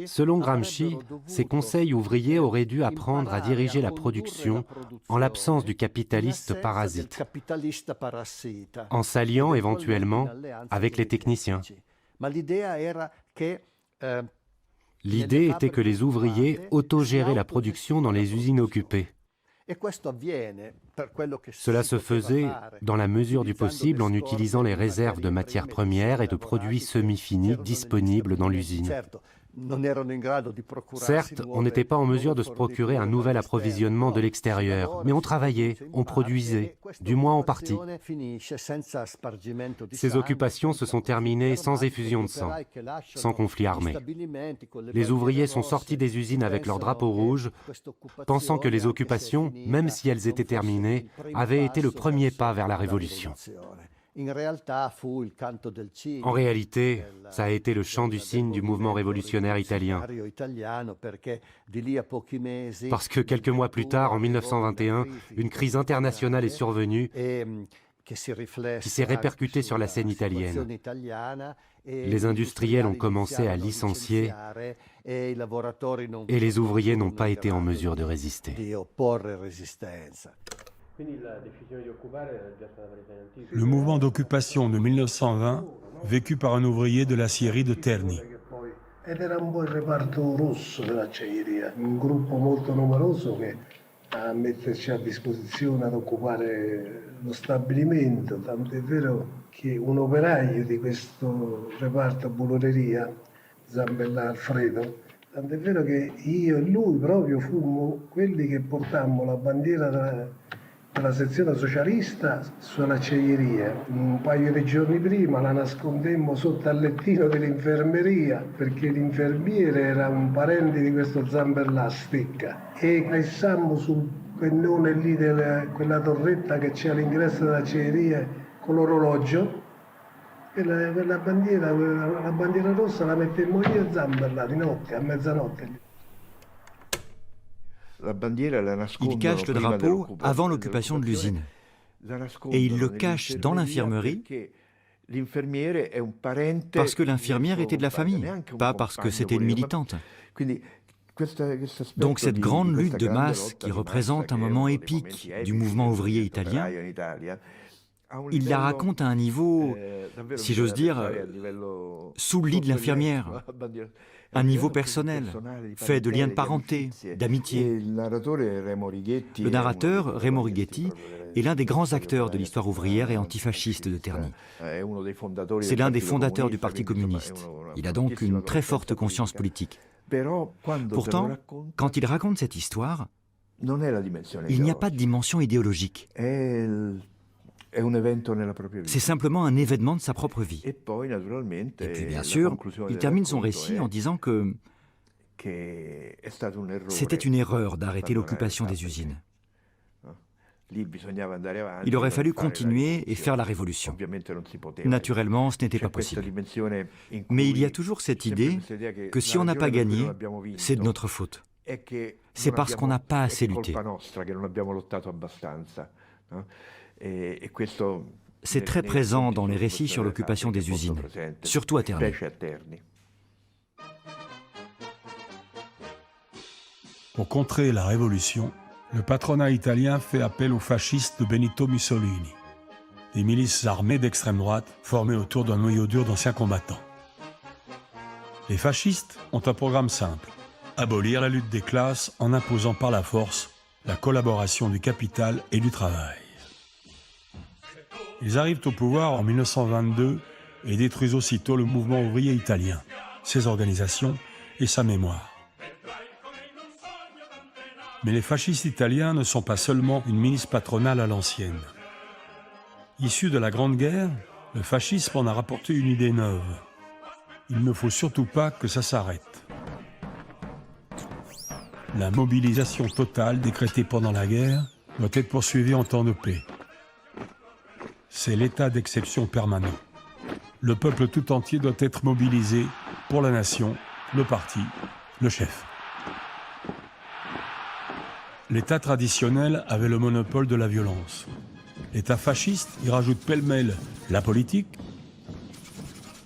Selon Gramsci, ces conseils ouvriers auraient dû apprendre à diriger la production en l'absence du capitaliste parasite, en s'alliant éventuellement avec les techniciens. L'idée était que les ouvriers autogéraient la production dans les usines occupées. Cela se faisait dans la mesure du possible en utilisant les réserves de matières premières et de produits semi-finis disponibles dans l'usine. Certes, on n'était pas en mesure de se procurer un nouvel approvisionnement de l'extérieur, mais on travaillait, on produisait, du moins en partie. Ces occupations se sont terminées sans effusion de sang, sans conflit armé. Les ouvriers sont sortis des usines avec leur drapeau rouge, pensant que les occupations, même si elles étaient terminées, avaient été le premier pas vers la révolution. En réalité, ça a été le chant du cygne du mouvement révolutionnaire italien. Parce que quelques mois plus tard, en 1921, une crise internationale est survenue qui s'est répercutée sur la scène italienne. Les industriels ont commencé à licencier et les ouvriers n'ont pas été en mesure de résister. Le mouvement d'occupation de 1920, vécu par un ouvrier de l'acierie de Terni. Ed era un po' il reparto rosso dell'acciaieria, un gruppo molto numeroso che a metterci a disposizione ad occupare lo stabilimento, tant'è vero che un operaio di questo reparto bulloreria, Zambella Alfredo, tant'è vero che io e lui proprio fummo quelli che portammo la bandiera la sezione socialista sull'acciaieria. Un paio di giorni prima la nascondemmo sotto al lettino dell'infermeria perché l'infermiere era un parente di questo Zamberla-Stecca e messammo sul pennone lì quella torretta che c'è all'ingresso dell'acciaieria con l'orologio e la bandiera rossa la mettemmo io a Zamberla di notte, a mezzanotte. Il cache le drapeau avant l'occupation de l'usine. Et il le cache dans l'infirmerie parce que l'infirmière était de la famille, pas parce que c'était une militante. Donc cette grande lutte de masse qui représente un moment épique du mouvement ouvrier italien, il la raconte à un niveau, si j'ose dire, sous le lit de l'infirmière. Un niveau personnel, fait de liens de parenté, d'amitié. Le narrateur, Remo Righetti, est l'un des grands acteurs de l'histoire ouvrière et antifasciste de Terni. C'est l'un des fondateurs du Parti communiste. Il a donc une très forte conscience politique. Pourtant, quand il raconte cette histoire, il n'y a pas de dimension idéologique. C'est simplement un événement de sa propre vie. Et puis, bien sûr, il termine son récit en disant que c'était une erreur d'arrêter l'occupation des usines. Il aurait fallu continuer et faire la révolution. Naturellement, ce n'était pas possible. Mais il y a toujours cette idée que si on n'a pas gagné, c'est de notre faute. C'est parce qu'on n'a pas assez lutté. C'est très présent dans les récits sur l'occupation des usines, surtout à Terni. Pour contrer la révolution, le patronat italien fait appel aux fascistes de Benito Mussolini, des milices armées d'extrême droite formées autour d'un noyau dur d'anciens combattants. Les fascistes ont un programme simple, abolir la lutte des classes en imposant par la force la collaboration du capital et du travail. Ils arrivent au pouvoir en 1922 et détruisent aussitôt le mouvement ouvrier italien, ses organisations et sa mémoire. Mais les fascistes italiens ne sont pas seulement une milice patronale à l'ancienne. Issu de la Grande Guerre, le fascisme en a rapporté une idée neuve. Il ne faut surtout pas que ça s'arrête. La mobilisation totale décrétée pendant la guerre doit être poursuivie en temps de paix. C'est l'état d'exception permanent. Le peuple tout entier doit être mobilisé pour la nation, le parti, le chef. L'État traditionnel avait le monopole de la violence. L'État fasciste y rajoute pêle-mêle la politique,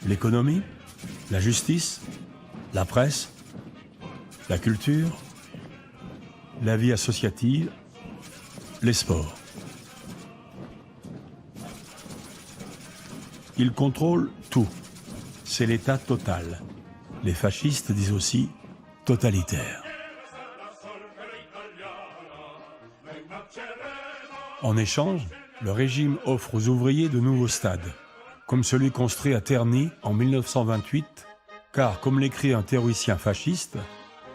l'économie, la justice, la presse, la culture, la vie associative, les sports. Il contrôle tout. C'est l'État total. Les fascistes disent aussi totalitaire. En échange, le régime offre aux ouvriers de nouveaux stades, comme celui construit à Terni en 1928, car, comme l'écrit un théoricien fasciste,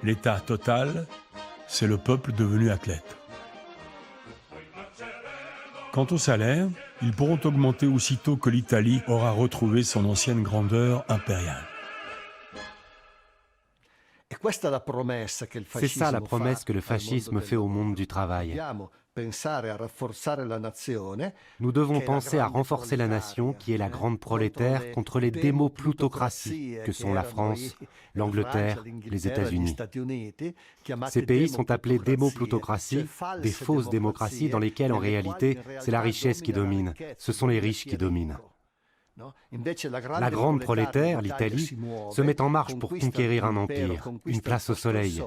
l'État total, c'est le peuple devenu athlète. Quant au salaire, ils pourront augmenter aussitôt que l'Italie aura retrouvé son ancienne grandeur impériale. C'est ça la promesse que le fascisme fait au monde du travail. Nous devons penser à renforcer la nation qui est la grande prolétaire contre les démoplutocraties que sont la France, l'Angleterre, les États-Unis. Ces pays sont appelés démoplutocraties, des fausses démocraties dans lesquelles en réalité c'est la richesse qui domine, ce sont les riches qui dominent. La grande prolétaire, l'Italie, se met en marche pour conquérir un empire, une place au soleil.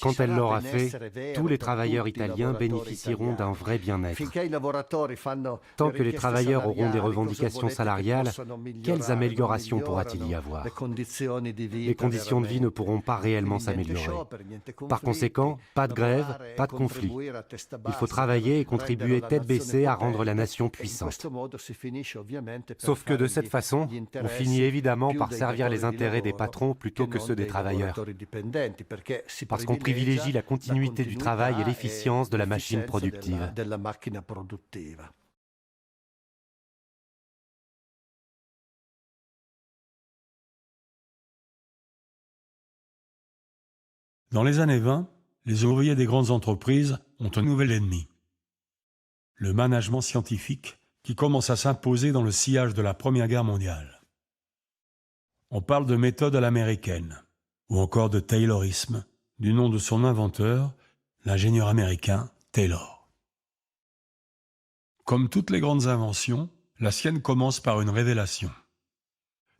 Quand elle l'aura fait, tous les travailleurs italiens bénéficieront d'un vrai bien-être. Tant que les travailleurs auront des revendications salariales, quelles améliorations pourra-t-il y avoir? Les conditions de vie ne pourront pas réellement s'améliorer. Par conséquent, pas de grève, pas de conflit. Il faut travailler et contribuer tête baissée à rendre la nation puissante. Sauf Sauf que de cette façon, on finit évidemment par servir les intérêts des patrons plutôt que ceux des travailleurs. Parce qu'on privilégie la continuité du travail et l'efficience de la machine productive. Dans les années 20, les ouvriers des grandes entreprises ont un nouvel ennemi. Le management scientifique qui commence à s'imposer dans le sillage de la Première Guerre mondiale. On parle de méthode à l'américaine, ou encore de Taylorisme, du nom de son inventeur, l'ingénieur américain Taylor. Comme toutes les grandes inventions, la sienne commence par une révélation.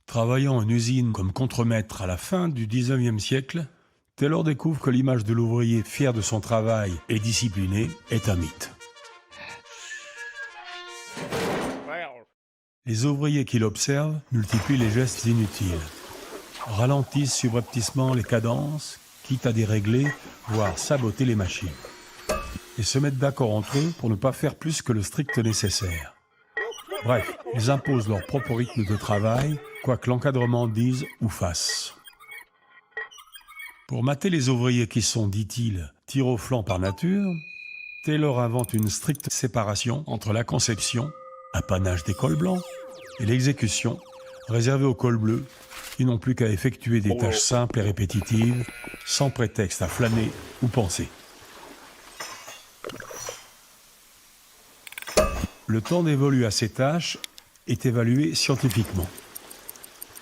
Travaillant en usine comme contremaître à la fin du XIXe siècle, Taylor découvre que l'image de l'ouvrier fier de son travail et discipliné est un mythe. Les ouvriers qui l'observent multiplient les gestes inutiles, ralentissent subrepticement les cadences, quitte à dérégler, voire saboter les machines, et se mettent d'accord entre eux pour ne pas faire plus que le strict nécessaire. Bref, ils imposent leur propre rythme de travail, quoi que l'encadrement dise ou fasse. Pour mater les ouvriers qui sont, dit-il, tir au flanc par nature, Taylor invente une stricte séparation entre la conception, apanage des cols blancs, et l'exécution, réservée aux cols bleus, qui n'ont plus qu'à effectuer des tâches simples et répétitives, sans prétexte à flâner ou penser. Le temps dévolu à ces tâches est évalué scientifiquement.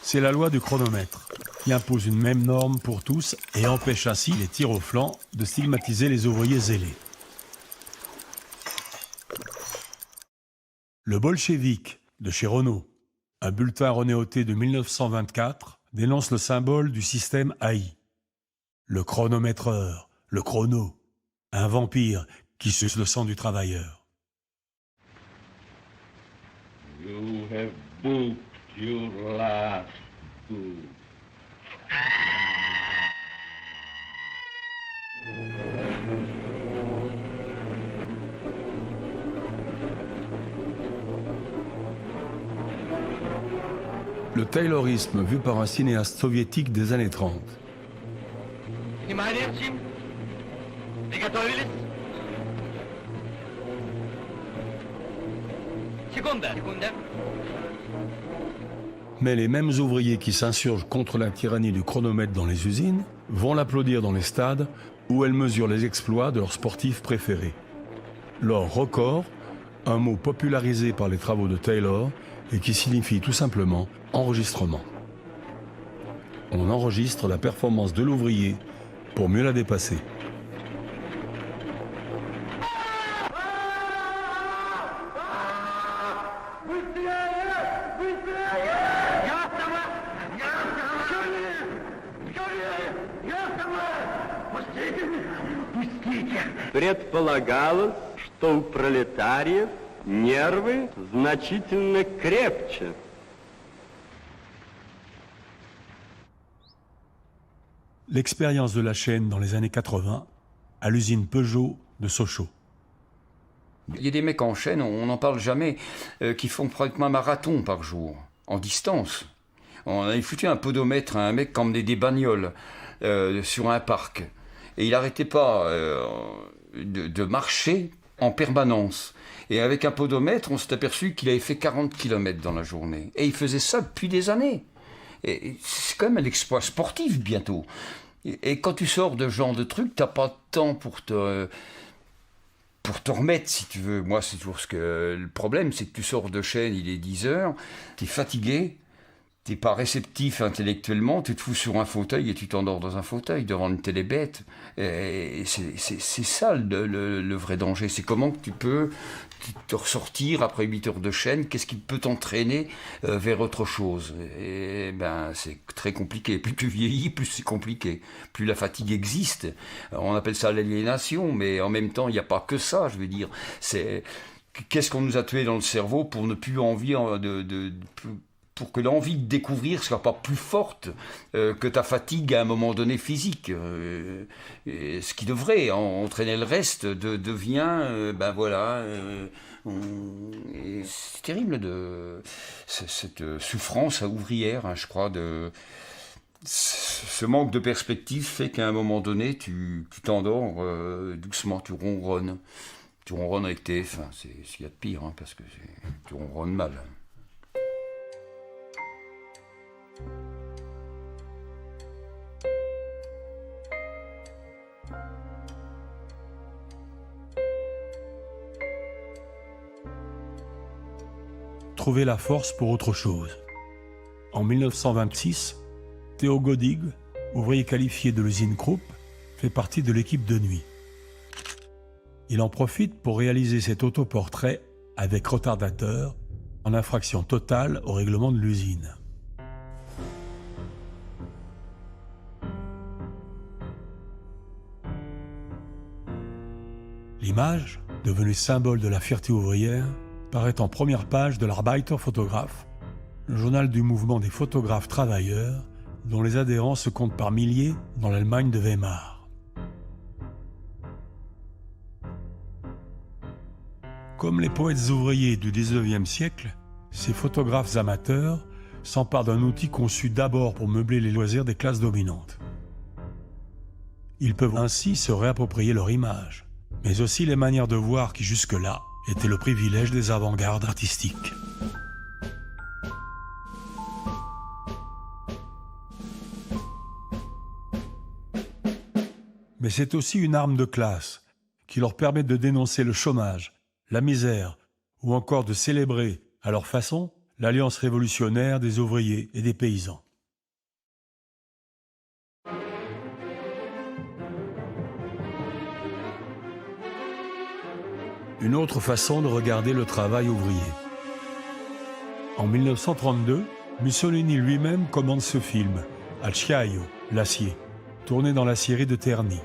C'est la loi du chronomètre, qui impose une même norme pour tous et empêche ainsi les tirs au flanc de stigmatiser les ouvriers zélés. Le Bolchevique de chez Renault, un bulletin renéoté de 1924, dénonce le symbole du système AI. Le chronométreur, le chrono, un vampire qui suce le sang du travailleur. You have booked your last food. Le Taylorisme vu par un cinéaste soviétique des années 30. Mais les mêmes ouvriers qui s'insurgent contre la tyrannie du chronomètre dans les usines vont l'applaudir dans les stades où elle mesure les exploits de leurs sportifs préférés. Leur record, un mot popularisé par les travaux de Taylor et qui signifie tout simplement enregistrement. On enregistre la performance de l'ouvrier pour mieux la dépasser. Предполагалось, что у пролетариев нервы значительно крепче. L'expérience de la chaîne dans les années 80 à l'usine Peugeot de Sochaux. Il y a des mecs en chaîne, on n'en parle jamais, qui font pratiquement un marathon par jour, en distance. On avait foutu un podomètre à un mec qui emmenait des bagnoles sur un parc. Et il n'arrêtait pas de marcher en permanence. Et avec un podomètre, on s'est aperçu qu'il avait fait 40 km dans la journée. Et il faisait ça depuis des années. Et c'est quand même un exploit sportif bientôt. Et quand tu sors de ce genre de truc, t'as pas de temps pour te remettre, si tu veux. Moi, c'est toujours le problème, c'est que tu sors de chaîne, il est 10h, t'es fatigué, t'es pas réceptif intellectuellement, tu te fous sur un fauteuil et tu t'endors dans un fauteuil devant une télé bête. Et c'est ça le vrai danger. C'est comment que tu peux te ressortir après 8 heures de chaîne, qu'est-ce qui peut t'entraîner vers autre chose. Et ben, c'est très compliqué. Plus tu vieillis, plus c'est compliqué. Plus la fatigue existe. On appelle ça l'aliénation, mais en même temps, il n'y a pas que ça, je veux dire. Qu'est-ce qu'on nous a tué dans le cerveau pour ne plus envie pour que l'envie de découvrir soit pas plus forte que ta fatigue à un moment donné physique. Ce qui devrait entraîner le reste devient, c'est terrible cette souffrance ouvrière, hein, je crois, ce manque de perspective fait qu'à un moment donné, tu t'endors doucement, tu ronronnes. Tu ronronnes avec TF1, c'est ce qu'il y a de pire, hein, parce que tu ronronnes mal. Trouver la force pour autre chose. En 1926, Theo Godig, ouvrier qualifié de l'usine Krupp, fait partie de l'équipe de nuit. Il en profite pour réaliser cet autoportrait avec retardateur, en infraction totale au règlement de l'usine. L'image, devenue symbole de la fierté ouvrière, paraît en première page de l'Arbeiter Photograph, le journal du mouvement des photographes travailleurs, dont les adhérents se comptent par milliers dans l'Allemagne de Weimar. Comme les poètes ouvriers du XIXe siècle, ces photographes amateurs s'emparent d'un outil conçu d'abord pour meubler les loisirs des classes dominantes. Ils peuvent ainsi se réapproprier leur image, mais aussi les manières de voir qui jusque-là étaient le privilège des avant-gardes artistiques. Mais c'est aussi une arme de classe qui leur permet de dénoncer le chômage, la misère, ou encore de célébrer, à leur façon, l'alliance révolutionnaire des ouvriers et des paysans. Une autre façon de regarder le travail ouvrier. En 1932, Mussolini lui-même commande ce film, Acciaio, l'acier, tourné dans l'acierie de Terni.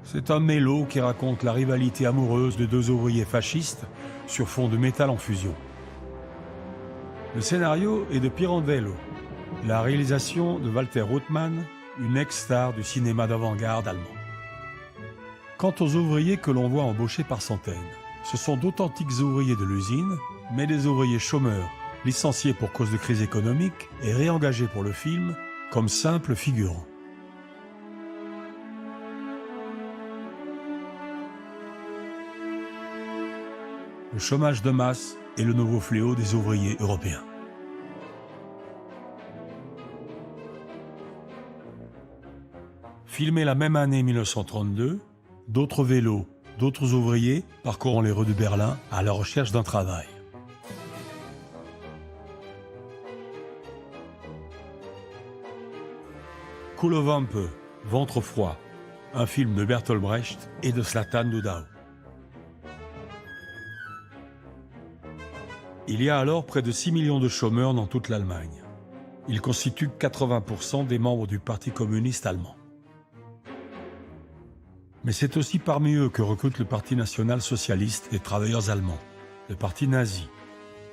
C'est un mélo qui raconte la rivalité amoureuse de deux ouvriers fascistes sur fond de métal en fusion. Le scénario est de Pirandello, la réalisation de Walter Ruttmann, une ex-star du cinéma d'avant-garde allemand. Quant aux ouvriers que l'on voit embauchés par centaines, ce sont d'authentiques ouvriers de l'usine, mais des ouvriers chômeurs, licenciés pour cause de crise économique et réengagés pour le film comme simples figurants. Le chômage de masse est le nouveau fléau des ouvriers européens. Filmé la même année 1932, d'autres vélos, d'autres ouvriers parcourant les rues de Berlin à la recherche d'un travail. Kuhlewampe, Ventre froid, un film de Bertolt Brecht et de Zlatan Dudau. Il y a alors près de 6 millions de chômeurs dans toute l'Allemagne. Ils constituent 80% des membres du Parti communiste allemand. Mais c'est aussi parmi eux que recrute le Parti national-socialiste des travailleurs allemands, le parti nazi,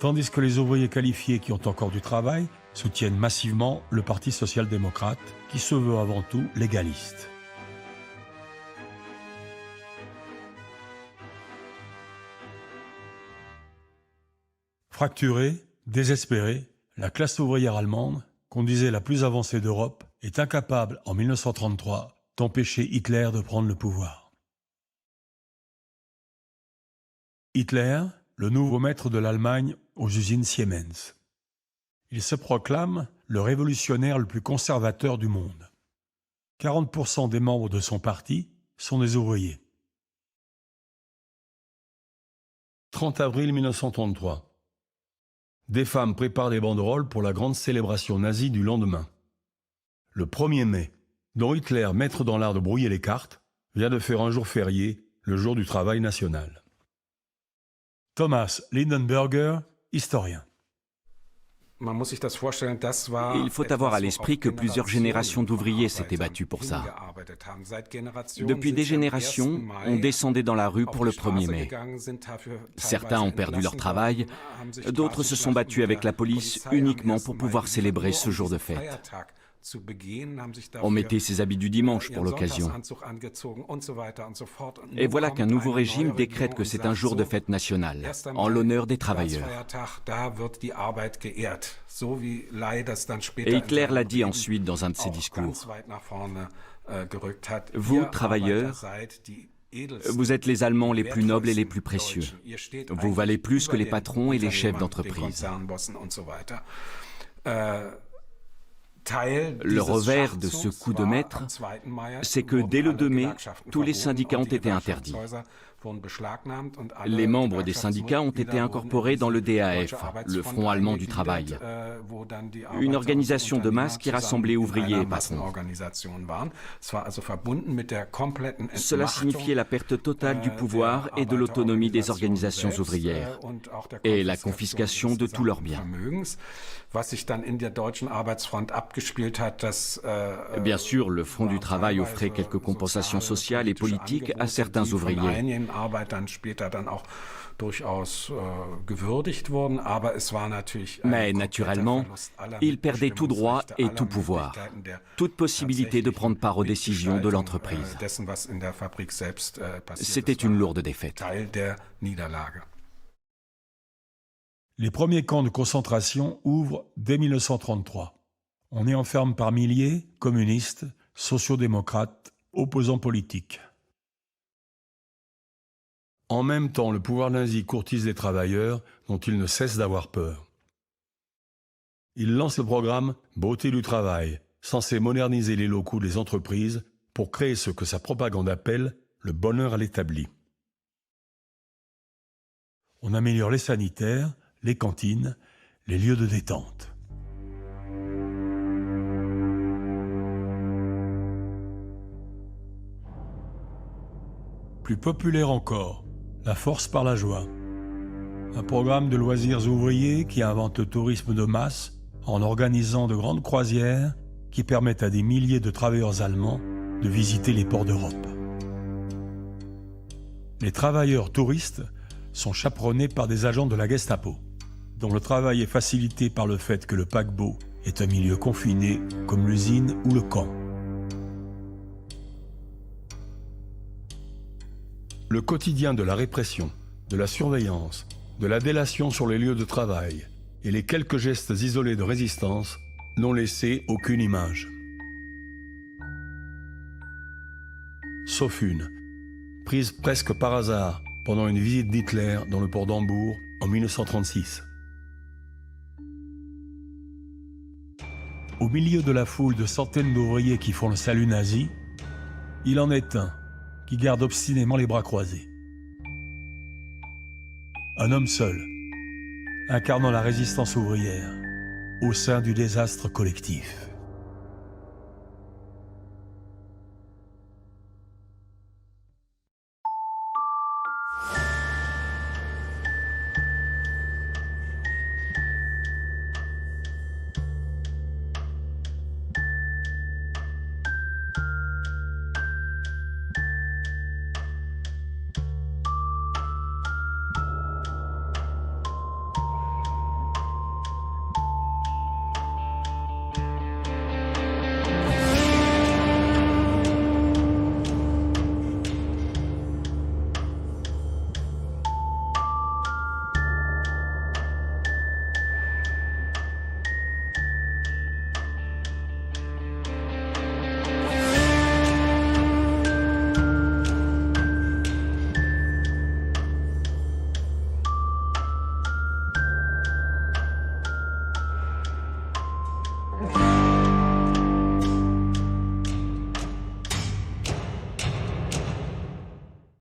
tandis que les ouvriers qualifiés qui ont encore du travail soutiennent massivement le Parti social-démocrate, qui se veut avant tout légaliste. Fracturée, désespérée, la classe ouvrière allemande, qu'on disait la plus avancée d'Europe, est incapable, en 1933, d'empêcher Hitler de prendre le pouvoir. Hitler, le nouveau maître de l'Allemagne aux usines Siemens. Il se proclame le révolutionnaire le plus conservateur du monde. 40% des membres de son parti sont des ouvriers. 30 avril 1933. Des femmes préparent des banderoles pour la grande célébration nazie du lendemain. Le 1er mai, dont Hitler, maître dans l'art de brouiller les cartes, vient de faire un jour férié, le jour du travail national. Thomas Lindenberger, historien. Il faut avoir à l'esprit que plusieurs générations d'ouvriers s'étaient battues pour ça. Depuis des générations, on descendait dans la rue pour le 1er mai. Certains ont perdu leur travail, d'autres se sont battus avec la police uniquement pour pouvoir célébrer ce jour de fête. On mettait ses habits du dimanche pour l'occasion. Et voilà qu'un nouveau régime décrète que c'est un jour de fête nationale, en l'honneur des travailleurs. Et Hitler l'a dit ensuite dans un de ses discours. Vous, travailleurs, vous êtes les Allemands les plus nobles et les plus précieux. Vous valez plus que les patrons et les chefs d'entreprise. Le revers de ce coup de maître, c'est que dès le 2 mai, tous les syndicats ont été interdits. Les membres des syndicats ont été incorporés dans le DAF, le Front allemand du travail, une organisation de masse qui rassemblait ouvriers et patrons. Cela signifiait la perte totale du pouvoir et de l'autonomie des organisations ouvrières et la confiscation de tous leurs biens. Bien sûr, le Front du travail offrait quelques compensations sociales et politiques à certains ouvriers. Mais naturellement, ils perdaient tout droit et tout pouvoir, toute possibilité de prendre part aux décisions de l'entreprise. C'était une lourde défaite. Les premiers camps de concentration ouvrent dès 1933. On y enferme par milliers communistes, sociodémocrates, opposants politiques. En même temps, le pouvoir nazi courtise les travailleurs dont il ne cesse d'avoir peur. Il lance le programme « Beauté du travail », censé moderniser les locaux des entreprises pour créer ce que sa propagande appelle le bonheur à l'établi. On améliore les sanitaires, les cantines, les lieux de détente. Plus populaire encore, la force par la joie. Un programme de loisirs ouvriers qui invente le tourisme de masse en organisant de grandes croisières qui permettent à des milliers de travailleurs allemands de visiter les ports d'Europe. Les travailleurs touristes sont chaperonnés par des agents de la Gestapo, dont le travail est facilité par le fait que le paquebot est un milieu confiné comme l'usine ou le camp. Le quotidien de la répression, de la surveillance, de la délation sur les lieux de travail et les quelques gestes isolés de résistance n'ont laissé aucune image. Sauf une, prise presque par hasard pendant une visite d'Hitler dans le port d'Hambourg en 1936. Au milieu de la foule de centaines d'ouvriers qui font le salut nazi, il en est un qui garde obstinément les bras croisés. Un homme seul, incarnant la résistance ouvrière au sein du désastre collectif.